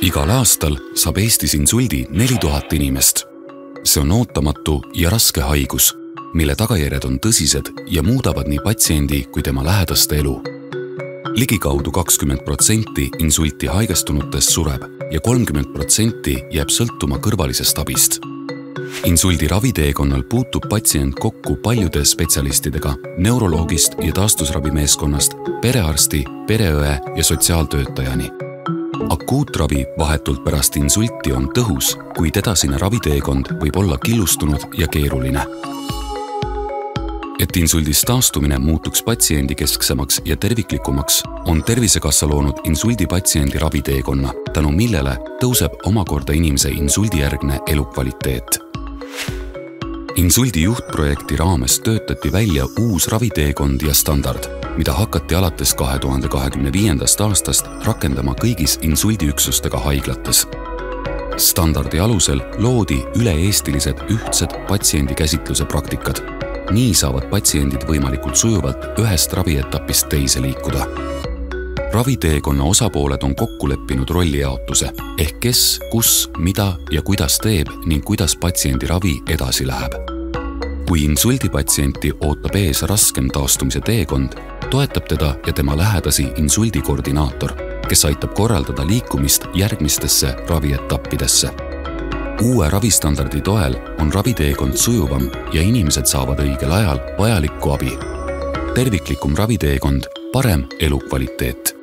Igal aastal saab Eestis insuldi 4000 inimest. See on ootamatu ja raske haigus, mille tagajärjed on tõsised ja muudavad nii patsiendi kui tema lähedaste elu. Ligikaudu 20% insulti haigestunutest sureb ja 30% jääb sõltuma kõrvalisest abist. Insuldi raviteekonnal puutub patsient kokku paljude spetsialistidega, neuroloogist ja taastusravimeeskonnast, perearsti, pereõe ja sotsiaaltöötajani. Akuutravi vahetult pärast insulti on tõhus, kuid edasine raviteekond võib olla killustunud ja keeruline. Et insuldist taastumine muutuks patsiendikesksemaks ja terviklikumaks, on Tervisekassa loonud insuldipatsiendi raviteekonna, tänu millele tõuseb omakorda inimese insuldijärgne elukvaliteet. Insuldi juhtprojekti raames töötati välja uus raviteekond ja standard, mida hakati alates 2025. aastast rakendama kõigis insuldiüksustega haiglates. Standardi alusel loodi üle-eestilised ühtsed patsiendikäsitluse praktikad. Nii saavad patsiendid võimalikult sujuvalt ühest ravietapist teise liikuda. Raviteekonna osapooled on kokku leppinud rollijaotuse, ehk kes, kus, mida ja kuidas teeb ning kuidas patsiendi ravi edasi läheb. Kui insuldipatsienti ootab ees raskem taastumise teekond, toetab teda ja tema lähedasi insuldikoordinaator, kes aitab korraldada liikumist järgmistesse ravietappidesse. Uue ravistandardi toel on raviteekond sujuvam ja inimesed saavad õigel ajal vajalikku abi. Terviklikum raviteekond, parem elukvaliteet.